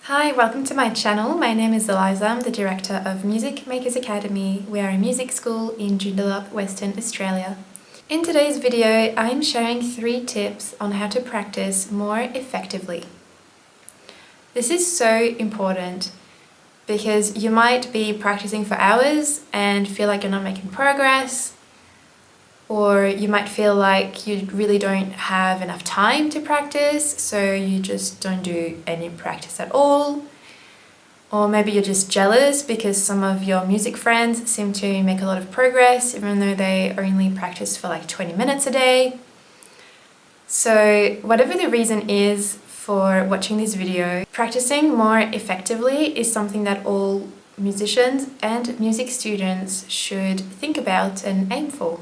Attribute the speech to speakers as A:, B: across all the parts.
A: Hi, welcome to my channel. My name is Eliza. I'm the director of Music Makers Academy. We are a music school in Joondalup, Western Australia. In today's video, I'm sharing 3 tips on how to practice more effectively. This is so important because you might be practicing for hours and feel like you're not making progress, or you might feel like you really don't have enough time to practice, so you just don't do any practice at all. Or maybe you're just jealous because some of your music friends seem to make a lot of progress even though they only practice for like 20 minutes a day. So whatever the reason is for watching this video, practicing more effectively is something that all musicians and music students should think about and aim for.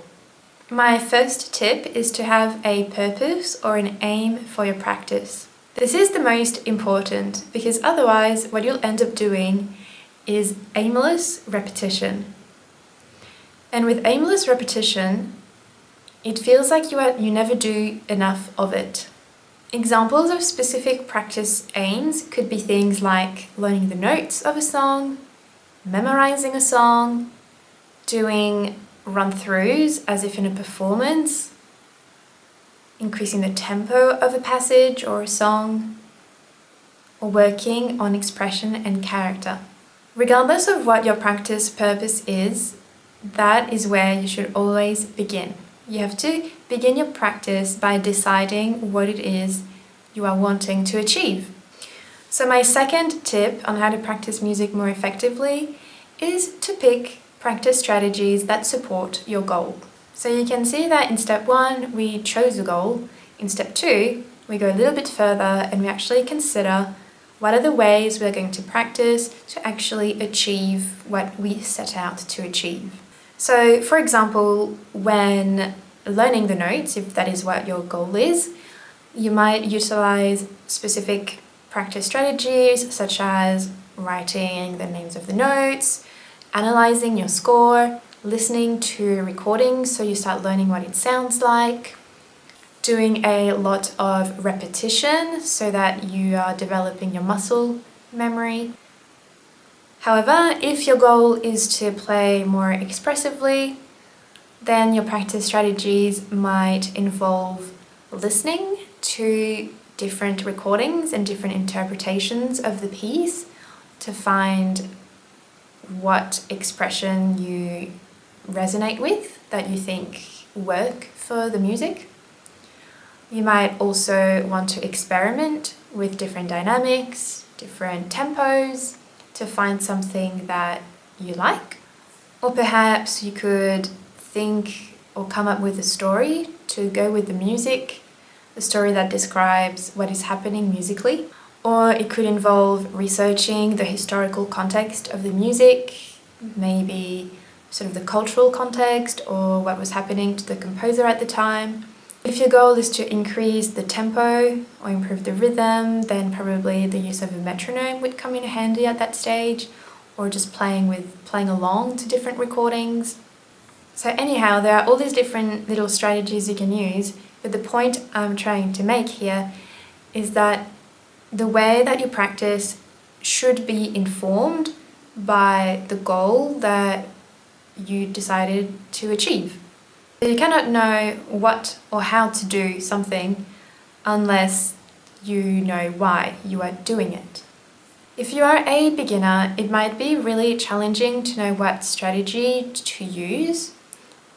A: My first tip is to have a purpose or an aim for your practice. This is the most important because otherwise what you'll end up doing is aimless repetition. And with aimless repetition, it feels like you never do enough of it. Examples of specific practice aims could be things like learning the notes of a song, memorizing a song, doing run-throughs as if in a performance, increasing the tempo of a passage or a song, or working on expression and character. Regardless of what your practice purpose is, that is where you should always begin. You have to begin your practice by deciding what it is you are wanting to achieve. So my second tip on how to practice music more effectively is to pick practice strategies that support your goal. So you can see that in step 1, we chose a goal. In step 2, we go a little bit further and we actually consider what are the ways we're going to practice to actually achieve what we set out to achieve. So for example, when learning the notes, if that is what your goal is, you might utilize specific practice strategies such as writing the names of the notes, analyzing your score, listening to recordings so you start learning what it sounds like, doing a lot of repetition so that you are developing your muscle memory. However, if your goal is to play more expressively, then your practice strategies might involve listening to different recordings and different interpretations of the piece to find what expression you resonate with, that you think work for the music. You might also want to experiment with different dynamics, different tempos to find something that you like. Or perhaps you could think or come up with a story to go with the music, a story that describes what is happening musically. Or it could involve researching the historical context of the music, maybe sort of the cultural context or what was happening to the composer at the time. If your goal is to increase the tempo or improve the rhythm, then probably the use of a metronome would come in handy at that stage, or just playing along to different recordings. So anyhow, there are all these different little strategies you can use, but the point I'm trying to make here is that the way that you practice should be informed by the goal that you decided to achieve. You cannot know what or how to do something unless you know why you are doing it. If you are a beginner, it might be really challenging to know what strategy to use,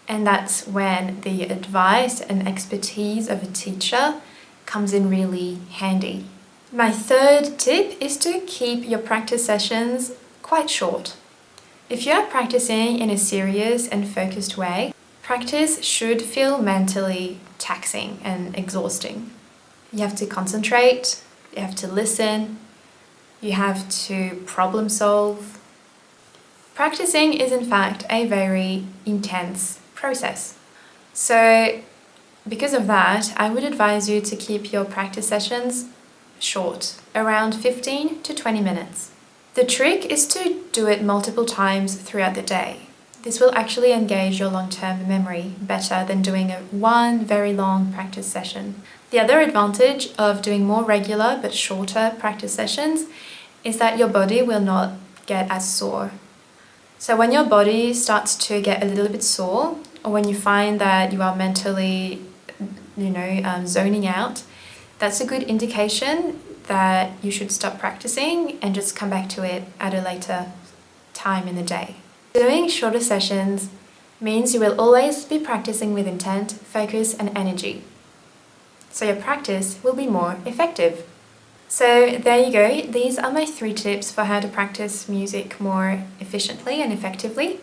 A: and that's when the advice and expertise of a teacher comes in really handy. My third tip is to keep your practice sessions quite short. If you are practicing in a serious and focused way, practice should feel mentally taxing and exhausting. You have to concentrate, you have to listen, you have to problem solve. Practicing is in fact a very intense process. So because of that, I would advise you to keep your practice sessions short, around 15 to 20 minutes. The trick is to do it multiple times throughout the day. This will actually engage your long-term memory better than doing one very long practice session. The other advantage of doing more regular but shorter practice sessions is that your body will not get as sore. So when your body starts to get a little bit sore, or when you find that you are mentally, zoning out, that's a good indication that you should stop practicing and just come back to it at a later time in the day. Doing shorter sessions means you will always be practicing with intent, focus, and energy. So your practice will be more effective. So there you go. These are my 3 tips for how to practice music more efficiently and effectively.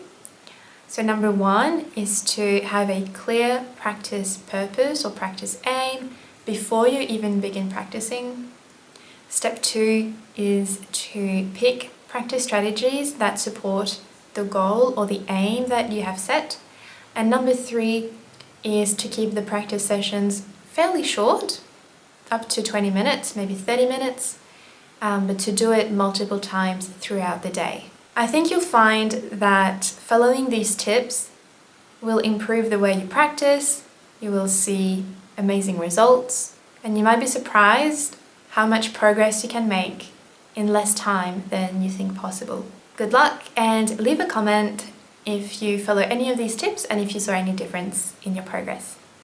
A: So number 1 is to have a clear practice purpose or practice aim before you even begin practicing. Step 2 is to pick practice strategies that support the goal or the aim that you have set. And number 3 is to keep the practice sessions fairly short, up to 20 minutes, maybe 30 minutes, but to do it multiple times throughout the day. I think you'll find that following these tips will improve the way you practice, you will see amazing results, and you might be surprised how much progress you can make in less time than you think possible. Good luck, and leave a comment if you follow any of these tips and if you saw any difference in your progress.